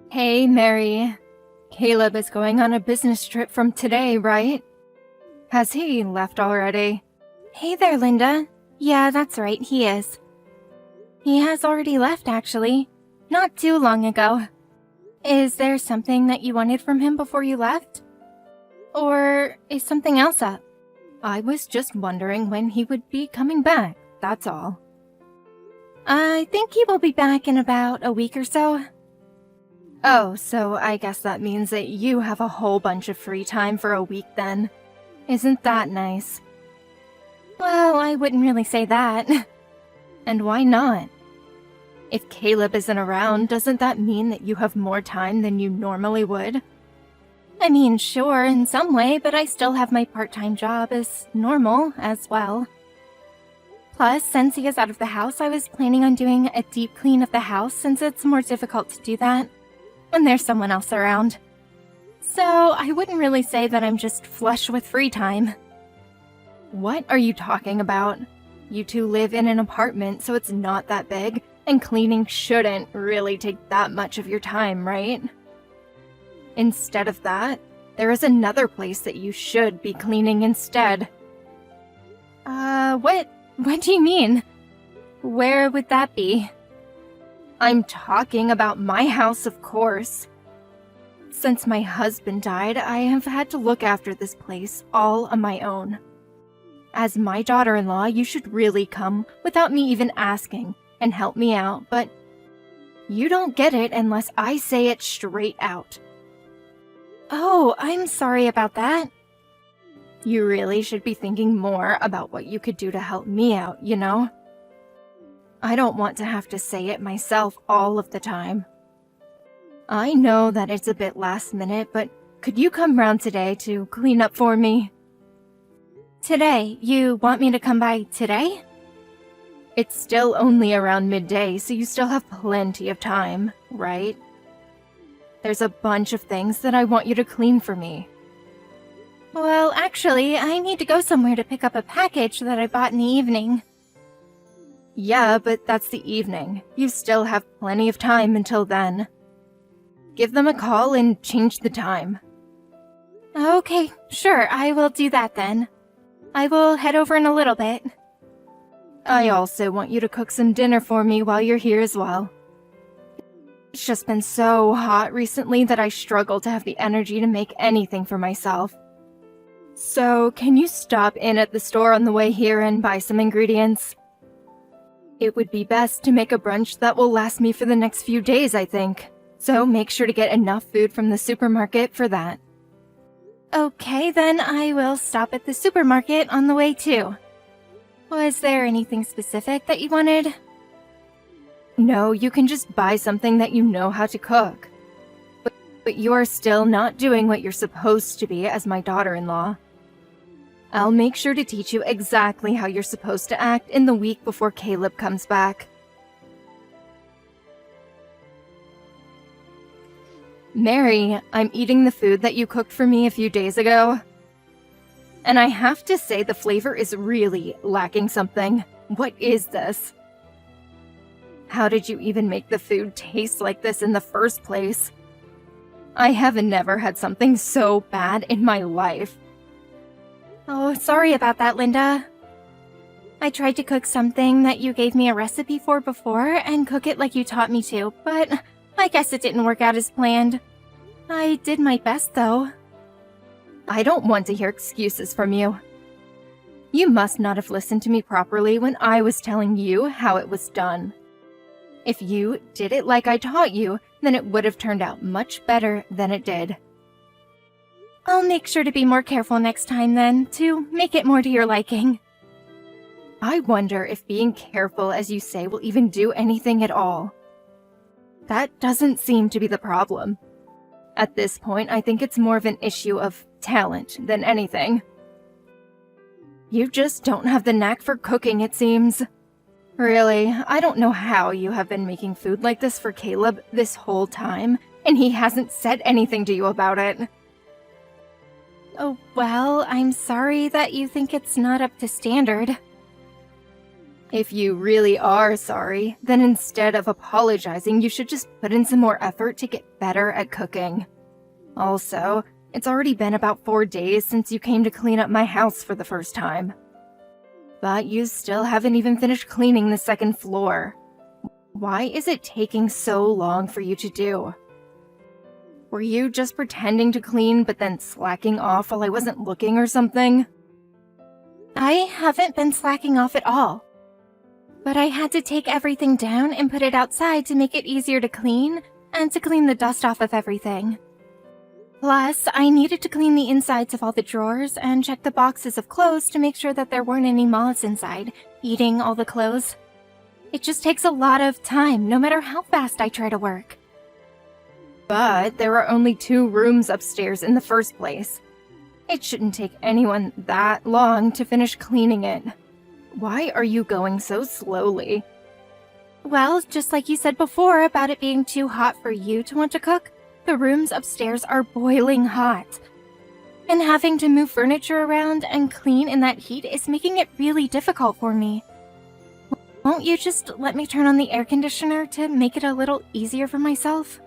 Hey, Mary. Caleb is going on a business trip from today, right? Has he left already? Hey there, Linda. Yeah, that's right, he is. He has already left, actually. Not too long ago. Is there something that you wanted from him before you left? Or is something else up? I was just wondering when he would be coming back, that's all. I think he will be back in about a week or so. Oh, so I guess that means that you have a whole bunch of free time for a week then. Isn't that nice? Well, I wouldn't really say that. And why not? If Caleb isn't around, doesn't that mean that you have more time than you normally would? I mean, sure, in some way, but I still have my part-time job as normal as well. Plus, since he is out of the house, I was planning on doing a deep clean of the house since it's more difficult to do that when there's someone else around. So, I wouldn't really say that I'm just flush with free time. What are you talking about? You two live in an apartment, so it's not that big, and cleaning shouldn't really take that much of your time, right? Instead of that, there is another place that you should be cleaning instead. What do you mean? Where would that be? I'm talking about my house, of course. Since my husband died, I have had to look after this place all on my own. As my daughter-in-law, you should really come without me even asking and help me out, but you don't get it unless I say it straight out. Oh, I'm sorry about that. You really should be thinking more about what you could do to help me out, you know? I don't want to have to say it myself all of the time. I know that it's a bit last minute, but could you come round today to clean up for me? Today? You want me to come by today? It's still only around midday, so you still have plenty of time, right? There's a bunch of things that I want you to clean for me. Well, actually, I need to go somewhere to pick up a package that I bought in the evening. Yeah, but that's the evening. You still have plenty of time until then. Give them a call and change the time. Okay, sure, I will do that then. I will head over in a little bit. I also want you to cook some dinner for me while you're here as well. It's just been so hot recently that I struggle to have the energy to make anything for myself. So, can you stop in at the store on the way here and buy some ingredients? It would be best to make a brunch that will last me for the next few days, I think. So make sure to get enough food from the supermarket for that. Okay, then I will stop at the supermarket on the way too. Was there anything specific that you wanted? No, you can just buy something that you know how to cook. But you are still not doing what you're supposed to be as my daughter-in-law. I'll make sure to teach you exactly how you're supposed to act in the week before Caleb comes back. Mary, I'm eating the food that you cooked for me a few days ago. And I have to say the flavor is really lacking something. What is this? How did you even make the food taste like this in the first place? I have never had something so bad in my life. Oh, sorry about that, Linda. I tried to cook something that you gave me a recipe for before and cook it like you taught me to, but I guess it didn't work out as planned. I did my best, though. I don't want to hear excuses from you. You must not have listened to me properly when I was telling you how it was done. If you did it like I taught you, then it would have turned out much better than it did. I'll make sure to be more careful next time then, to make it more to your liking. I wonder if being careful as you say will even do anything at all. That doesn't seem to be the problem. At this point, I think it's more of an issue of talent than anything. You just don't have the knack for cooking, it seems. Really, I don't know how you have been making food like this for Caleb this whole time, and he hasn't said anything to you about it. Oh, well, I'm sorry that you think it's not up to standard. If you really are sorry, then instead of apologizing, you should just put in some more effort to get better at cooking. Also, it's already been about 4 days since you came to clean up my house for the first time. But you still haven't even finished cleaning the second floor. Why is it taking so long for you to do? Were you just pretending to clean but then slacking off while I wasn't looking or something? I haven't been slacking off at all. But I had to take everything down and put it outside to make it easier to clean and to clean the dust off of everything. Plus, I needed to clean the insides of all the drawers and check the boxes of clothes to make sure that there weren't any moths inside, eating all the clothes. It just takes a lot of time, no matter how fast I try to work. But there are only 2 rooms upstairs in the first place. It shouldn't take anyone that long to finish cleaning it. Why are you going so slowly? Well, just like you said before about it being too hot for you to want to cook, the rooms upstairs are boiling hot. And having to move furniture around and clean in that heat is making it really difficult for me. Won't you just let me turn on the air conditioner to make it a little easier for myself?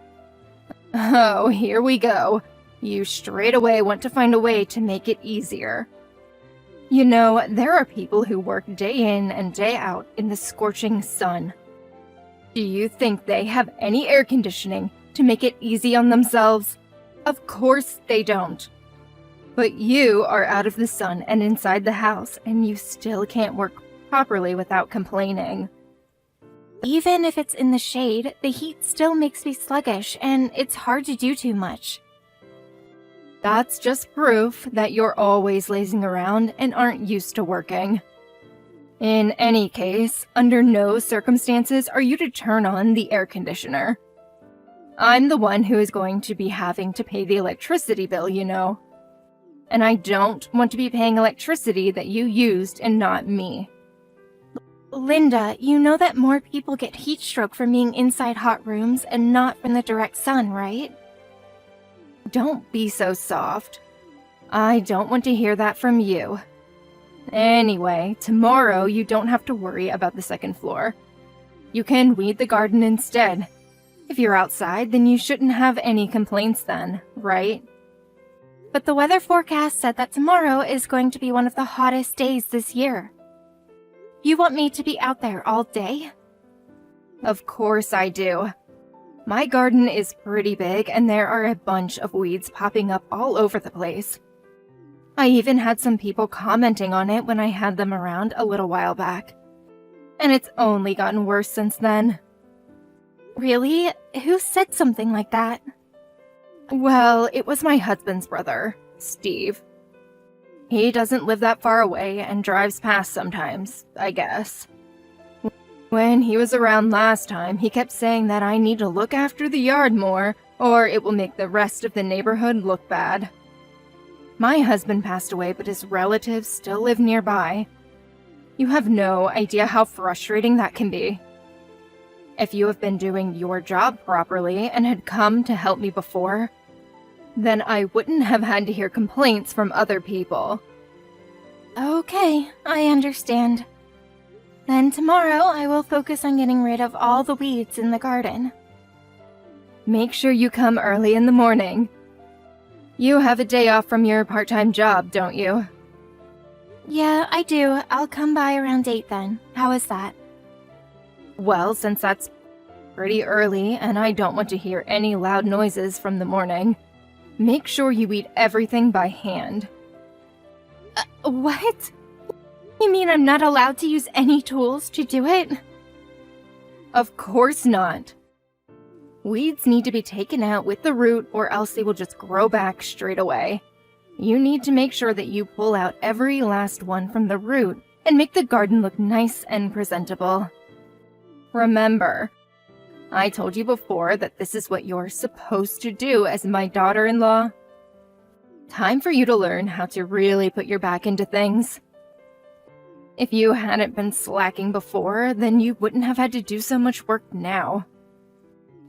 Oh, here we go. You straight away want to find a way to make it easier. You know, there are people who work day in and day out in the scorching sun. Do you think they have any air conditioning to make it easy on themselves? Of course they don't. But you are out of the sun and inside the house, and you still can't work properly without complaining. Even if it's in the shade, the heat still makes me sluggish, and it's hard to do too much. That's just proof that you're always lazing around and aren't used to working. In any case, under no circumstances are you to turn on the air conditioner. I'm the one who is going to be having to pay the electricity bill, you know. And I don't want to be paying electricity that you used and not me. Linda, you know that more people get heat stroke from being inside hot rooms and not from the direct sun, right? Don't be so soft. I don't want to hear that from you. Anyway, tomorrow you don't have to worry about the second floor. You can weed the garden instead. If you're outside, then you shouldn't have any complaints then, right? But the weather forecast said that tomorrow is going to be one of the hottest days this year. You want me to be out there all day? Of course I do. My garden is pretty big and there are a bunch of weeds popping up all over the place. I even had some people commenting on it when I had them around a little while back. And it's only gotten worse since then. Really? Who said something like that? Well, it was my husband's brother, Steve. He doesn't live that far away and drives past sometimes, I guess. When he was around last time, he kept saying that I need to look after the yard more, or it will make the rest of the neighborhood look bad. My husband passed away, but his relatives still live nearby. You have no idea how frustrating that can be. If you have been doing your job properly and had come to help me before, then I wouldn't have had to hear complaints from other people. Okay, I understand. Then tomorrow I will focus on getting rid of all the weeds in the garden. Make sure you come early in the morning. You have a day off from your part-time job, don't you? Yeah, I do. I'll come by around 8 then. How is that? Well, since that's pretty early and I don't want to hear any loud noises from the morning, make sure you eat everything by hand. What? You mean I'm not allowed to use any tools to do it? Of course not. Weeds need to be taken out with the root or else they will just grow back straight away. You need to make sure that you pull out every last one from the root and make the garden look nice and presentable. Remember, I told you before that this is what you're supposed to do as my daughter-in-law. Time for you to learn how to really put your back into things. If you hadn't been slacking before, then you wouldn't have had to do so much work now.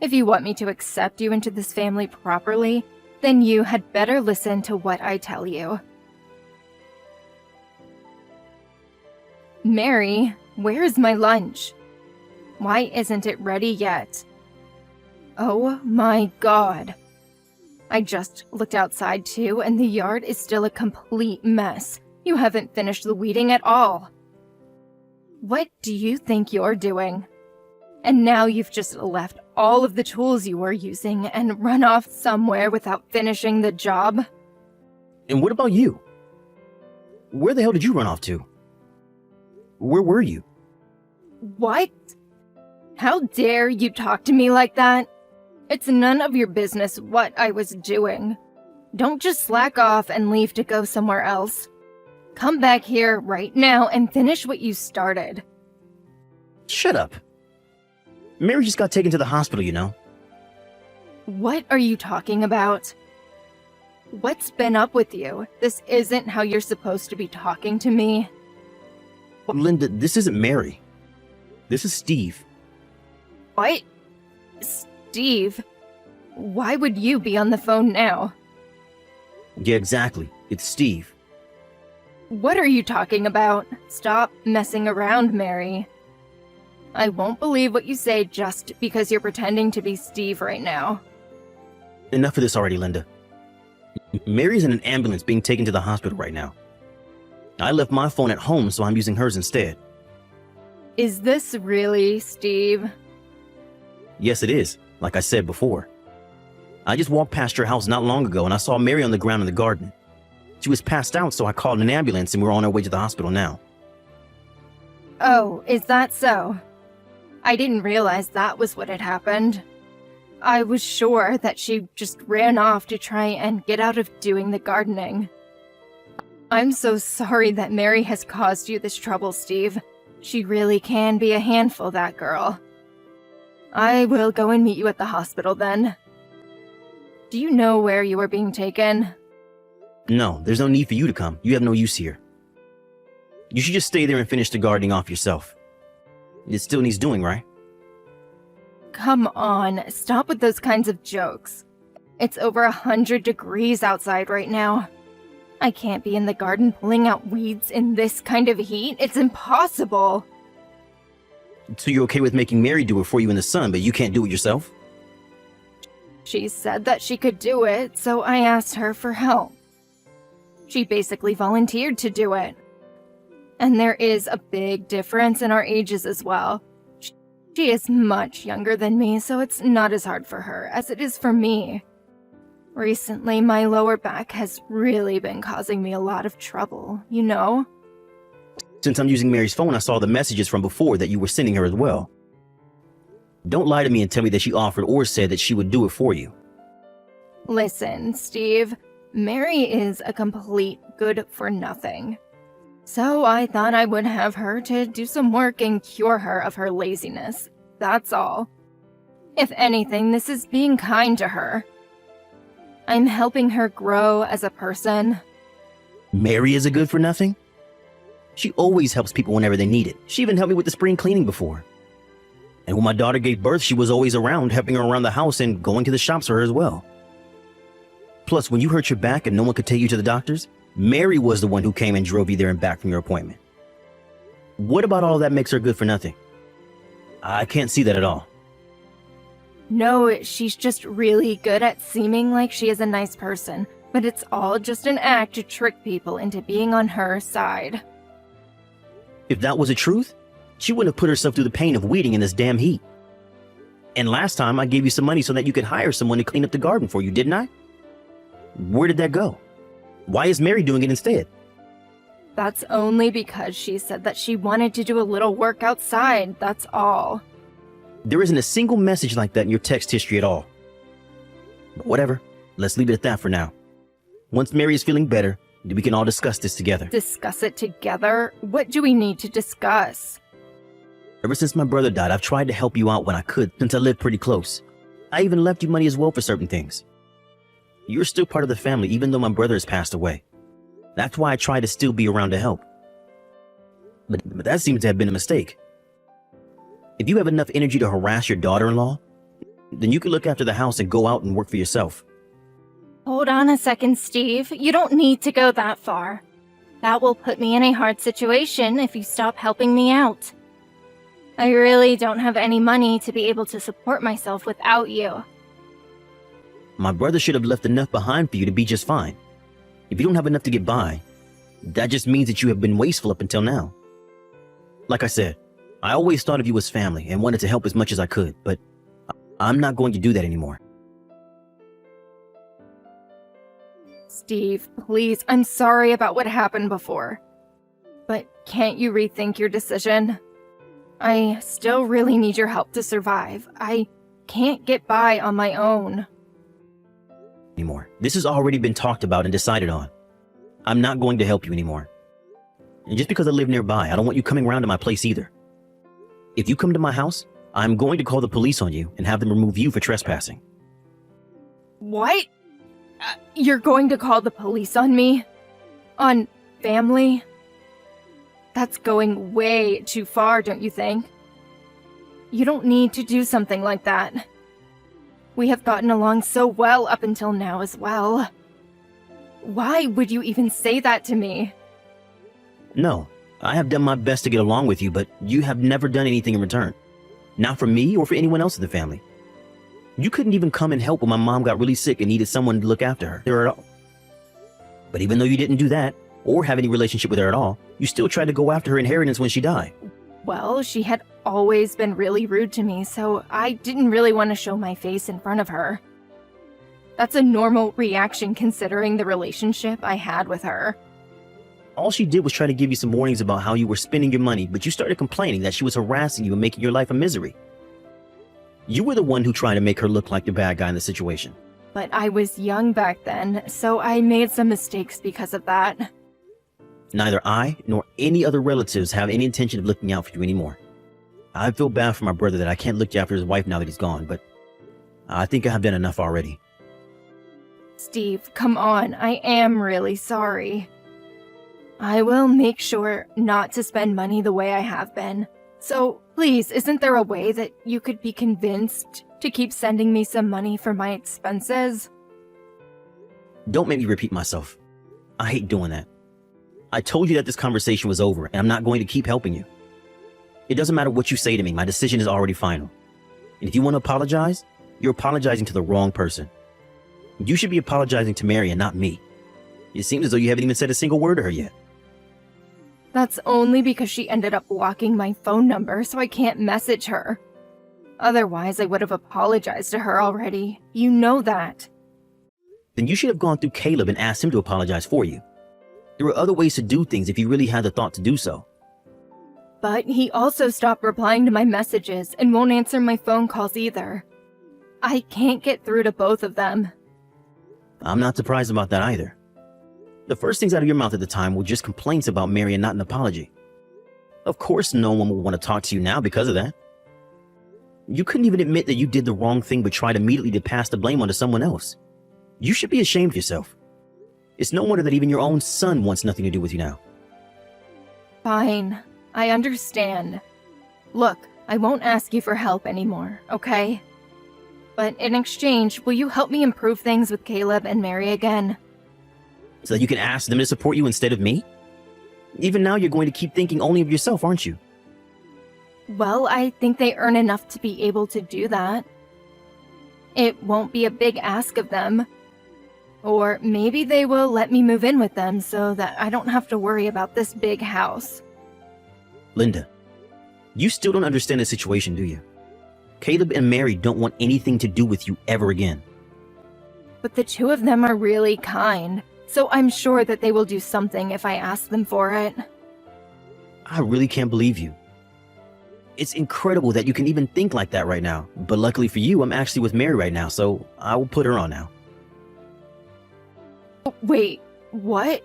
If you want me to accept you into this family properly, then you had better listen to what I tell you. Mary, Where's my lunch? Why isn't it ready yet? Oh my god. I just looked outside too, and the yard is still a complete mess. You haven't finished the weeding at all. What do you think you're doing? And now you've just left all of the tools you were using and run off somewhere without finishing the job? And what about you? Where the hell did you run off to? Where were you? What? How dare you talk to me like that? It's none of your business what I was doing. Don't just slack off and leave to go somewhere else. Come back here right now and finish what you started. Shut up. Mary just got taken to the hospital, you know. What are you talking about? What's been up with you? This isn't how you're supposed to be talking to me. Linda, this isn't Mary. This is Steve. What? Steve? Why would you be on the phone now? Yeah, exactly. It's Steve. What are you talking about? Stop messing around, Mary. I won't believe what you say just because you're pretending to be Steve right now. Enough of this already, Linda. Mary's in an ambulance being taken to the hospital right now. I left my phone at home, so I'm using hers instead. Is this really Steve? Yes, it is, like I said before. I just walked past your house not long ago and I saw Mary on the ground in the garden. She was passed out, so I called an ambulance and we're on our way to the hospital now. Oh, is that so? I didn't realize that was what had happened. I was sure that she just ran off to try and get out of doing the gardening. I'm so sorry that Mary has caused you this trouble, Steve. She really can be a handful, that girl. I will go and meet you at the hospital then. Do you know where you are being taken? No, there's no need for you to come. You have no use here. You should just stay there and finish the gardening off yourself. It still needs doing, right? Come on, stop with those kinds of jokes. It's over 100 degrees outside right now. I can't be in the garden pulling out weeds in this kind of heat. It's impossible. So you're okay with making Mary do it for you in the sun, but you can't do it yourself? She said that she could do it, so I asked her for help. She basically volunteered to do it. And there is a big difference in our ages as well. She is much younger than me, so it's not as hard for her as it is for me. Recently, my lower back has really been causing me a lot of trouble, you know? Since I'm using Mary's phone, I saw the messages from before that you were sending her as well. Don't lie to me and tell me that she offered or said that she would do it for you. Listen, Steve, Mary is a complete good-for-nothing. So I thought I would have her to do some work and cure her of her laziness. That's all. If anything, this is being kind to her. I'm helping her grow as a person. Mary is a good for nothing? She always helps people whenever they need it. She even helped me with the spring cleaning before. And when my daughter gave birth, she was always around, helping her around the house and going to the shops for her as well. Plus, when you hurt your back and no one could take you to the doctors, Mary was the one who came and drove you there and back from your appointment. What about all that makes her good for nothing? I can't see that at all. No, she's just really good at seeming like she is a nice person, but it's all just an act to trick people into being on her side. If that was the truth, she wouldn't have put herself through the pain of weeding in this damn heat. And last time I gave you some money so that you could hire someone to clean up the garden for you, didn't I? Where did that go? Why is Mary doing it instead? That's only because she said that she wanted to do a little work outside, that's all. There isn't a single message like that in your text history at all. But whatever, let's leave it at that for now. Once Mary is feeling better, we can all discuss this together. Discuss it together? What do we need to discuss? Ever since my brother died, I've tried to help you out when I could, since I lived pretty close. I even left you money as well for certain things. You're still part of the family, even though my brother has passed away. That's why I try to still be around to help. But that seems to have been a mistake. If you have enough energy to harass your daughter-in-law, then you can look after the house and go out and work for yourself. Hold on a second, Steve. You don't need to go that far. That will put me in a hard situation if you stop helping me out. I really don't have any money to be able to support myself without you. My brother should have left enough behind for you to be just fine. If you don't have enough to get by, that just means that you have been wasteful up until now. Like I said, I always thought of you as family and wanted to help as much as I could, but I'm not going to do that anymore. Steve, please, I'm sorry about what happened before. But can't you rethink your decision? I still really need your help to survive. I can't get by on my own. Anymore. This has already been talked about and decided on. I'm not going to help you anymore. And just because I live nearby, I don't want you coming around to my place either. If you come to my house, I'm going to call the police on you and have them remove you for trespassing. What? You're going to call the police on me? On family? That's going way too far, don't you think? You don't need to do something like that. We have gotten along so well up until now as well. Why would you even say that to me? No, I have done my best to get along with you, but you have never done anything in return. Not for me or for anyone else in the family. You couldn't even come and help when my mom got really sick and needed someone to look after her at all. But even though you didn't do that, or have any relationship with her at all, you still tried to go after her inheritance when she died. Well, she had always been really rude to me, so I didn't really want to show my face in front of her. That's a normal reaction considering the relationship I had with her. All she did was try to give you some warnings about how you were spending your money, but you started complaining that she was harassing you and making your life a misery. You were the one who tried to make her look like the bad guy in the situation. But I was young back then, so I made some mistakes because of that. Neither I nor any other relatives have any intention of looking out for you anymore. I feel bad for my brother that I can't look after his wife now that he's gone, but I think I have done enough already. Steve, come on, I am really sorry. I will make sure not to spend money the way I have been. So, please, isn't there a way that you could be convinced to keep sending me some money for my expenses? Don't make me repeat myself. I hate doing that. I told you that this conversation was over, and I'm not going to keep helping you. It doesn't matter what you say to me, my decision is already final. And if you want to apologize, you're apologizing to the wrong person. You should be apologizing to Mary and not me. It seems as though you haven't even said a single word to her yet. That's only because she ended up blocking my phone number, so I can't message her. Otherwise, I would have apologized to her already. You know that. Then you should have gone through Caleb and asked him to apologize for you. There are other ways to do things if you really had the thought to do so. But he also stopped replying to my messages and won't answer my phone calls either. I can't get through to both of them. I'm not surprised about that either. The first things out of your mouth at the time were just complaints about Mary and not an apology. Of course no one will want to talk to you now because of that. You couldn't even admit that you did the wrong thing but tried immediately to pass the blame onto someone else. You should be ashamed of yourself. It's no wonder that even your own son wants nothing to do with you now. Fine, I understand. Look, I won't ask you for help anymore, okay? But in exchange, will you help me improve things with Caleb and Mary again? So that you can ask them to support you instead of me? Even now you're going to keep thinking only of yourself, aren't you? Well, I think they earn enough to be able to do that. It won't be a big ask of them. Or maybe they will let me move in with them so that I don't have to worry about this big house. Linda, you still don't understand the situation, do you? Caleb and Mary don't want anything to do with you ever again. But the two of them are really kind, so I'm sure that they will do something if I ask them for it. I really can't believe you. It's incredible that you can even think like that right now. But luckily for you, I'm actually with Mary right now, so I will put her on now. Wait, what?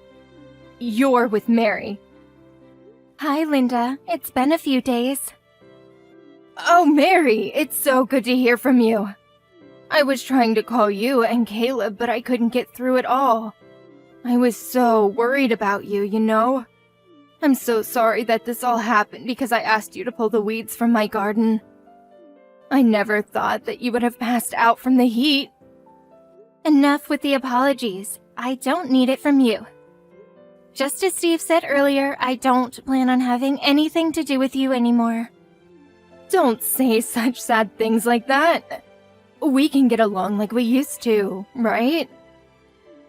You're with Mary? Hi, Linda. It's been a few days. Oh, Mary, it's so good to hear from you. I was trying to call you and Caleb, but I couldn't get through at all. I was so worried about you, you know? I'm so sorry that this all happened because I asked you to pull the weeds from my garden. I never thought that you would have passed out from the heat. Enough with the apologies. I don't need it from you. Just as Steve said earlier, I don't plan on having anything to do with you anymore. Don't say such sad things like that. We can get along like we used to, right?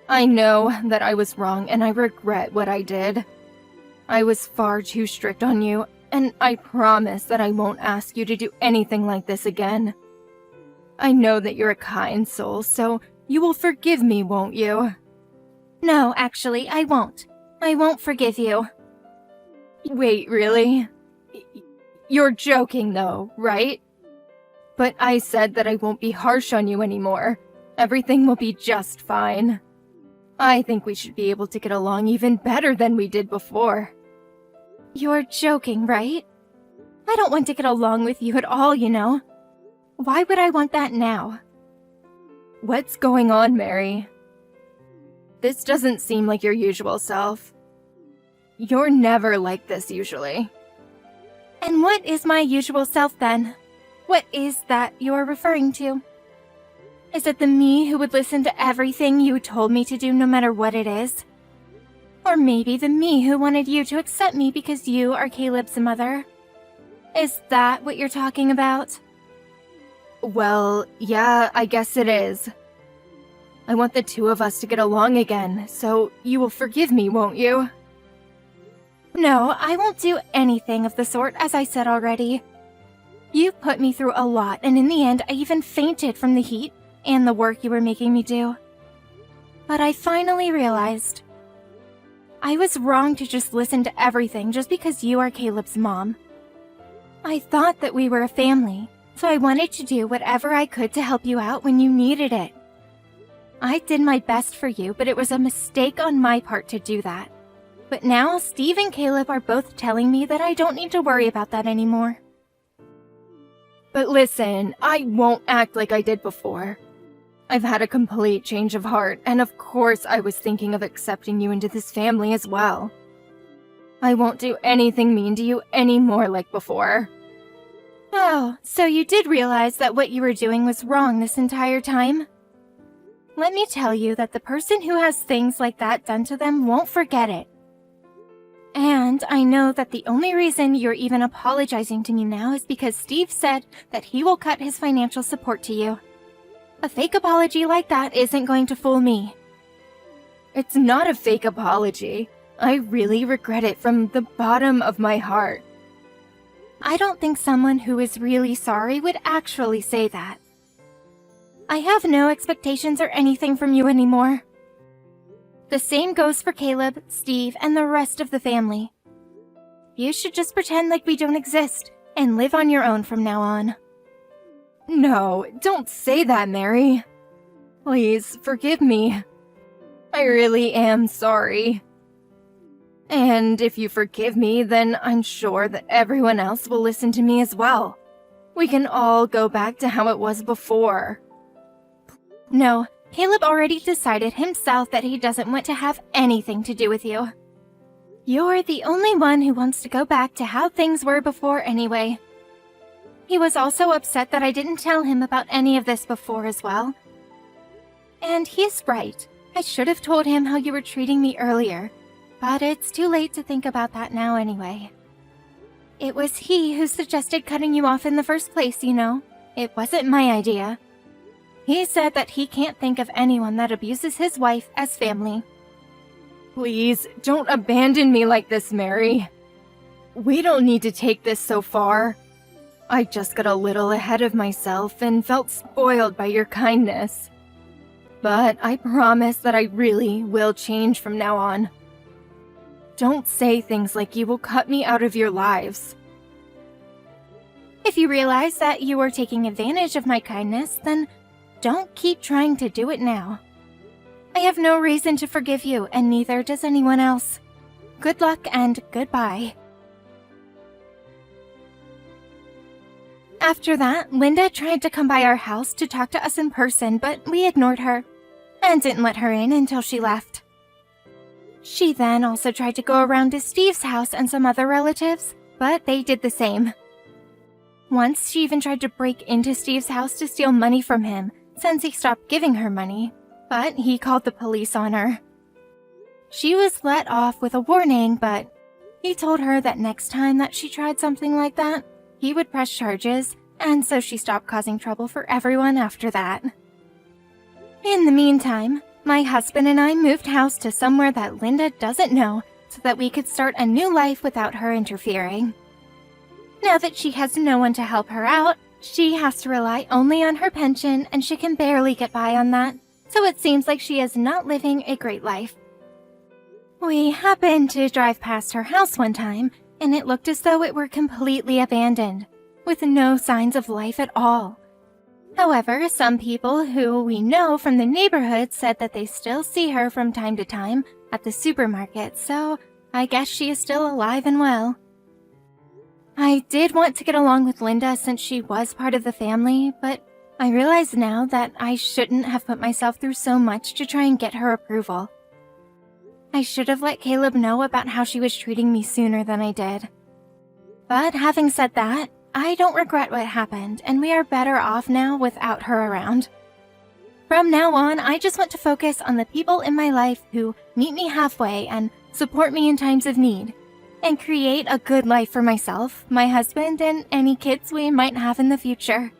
I know that I was wrong and I regret what I did. I was far too strict on you, and I promise that I won't ask you to do anything like this again. I know that you're a kind soul, so you will forgive me, won't you? No, actually, I won't. I won't forgive you. Wait, really? You're joking though, right? But I said that I won't be harsh on you anymore. Everything will be just fine. I think we should be able to get along even better than we did before. You're joking, right? I don't want to get along with you at all, you know. Why would I want that now? What's going on, Mary? This doesn't seem like your usual self. You're never like this usually. And what is my usual self then? What is that you're referring to? Is it the me who would listen to everything you told me to do no matter what it is? Or maybe the me who wanted you to accept me because you are Caleb's mother? Is that what you're talking about? Well, yeah, I guess it is. I want the two of us to get along again, so you will forgive me, won't you? No, I won't do anything of the sort, as I said already. You put me through a lot, and in the end, I even fainted from the heat and the work you were making me do. But I finally realized I was wrong to just listen to everything just because you are Caleb's mom. I thought that we were a family, so I wanted to do whatever I could to help you out when you needed it. I did my best for you, but it was a mistake on my part to do that. But now, Steve and Caleb are both telling me that I don't need to worry about that anymore. But listen, I won't act like I did before. I've had a complete change of heart, and of course I was thinking of accepting you into this family as well. I won't do anything mean to you anymore like before. Oh, so you did realize that what you were doing was wrong this entire time? Let me tell you that the person who has things like that done to them won't forget it. And I know that the only reason you're even apologizing to me now is because Steve said that he will cut his financial support to you. A fake apology like that isn't going to fool me. It's not a fake apology. I really regret it from the bottom of my heart. I don't think someone who is really sorry would actually say that. I have no expectations or anything from you anymore. The same goes for Caleb, Steve, and the rest of the family. You should just pretend like we don't exist and live on your own from now on. No, don't say that, Mary. Please, forgive me. I really am sorry. And if you forgive me, then I'm sure that everyone else will listen to me as well. We can all go back to how it was before. No, Caleb already decided himself that he doesn't want to have anything to do with you. You're the only one who wants to go back to how things were before anyway. He was also upset that I didn't tell him about any of this before as well. And he's right. I should have told him how you were treating me earlier, but it's too late to think about that now anyway. It was he who suggested cutting you off in the first place, you know. It wasn't my idea. He said that he can't think of anyone that abuses his wife as family. Please, don't abandon me like this, Mary. We don't need to take this so far. I just got a little ahead of myself and felt spoiled by your kindness. But I promise that I really will change from now on. Don't say things like you will cut me out of your lives. If you realize that you are taking advantage of my kindness, then don't keep trying to do it now. I have no reason to forgive you, and neither does anyone else. Good luck and goodbye. After that, Linda tried to come by our house to talk to us in person, but we ignored her and didn't let her in until she left. She then also tried to go around to Steve's house and some other relatives, but they did the same. Once she even tried to break into Steve's house to steal money from him, since he stopped giving her money, but he called the police on her. She was let off with a warning, but he told her that next time that she tried something like that, he would press charges, and so she stopped causing trouble for everyone after that. In the meantime, my husband and I moved house to somewhere that Linda doesn't know so that we could start a new life without her interfering. Now that she has no one to help her out, she has to rely only on her pension and she can barely get by on that, so it seems like she is not living a great life. We happened to drive past her house one time, and it looked as though it were completely abandoned, with no signs of life at all. However, some people who we know from the neighborhood said that they still see her from time to time at the supermarket, so I guess she is still alive and well. I did want to get along with Linda since she was part of the family, but I realize now that I shouldn't have put myself through so much to try and get her approval. I should have let Caleb know about how she was treating me sooner than I did. But having said that, I don't regret what happened, and we are better off now without her around. From now on, I just want to focus on the people in my life who meet me halfway and support me in times of need, and create a good life for myself, my husband, and any kids we might have in the future.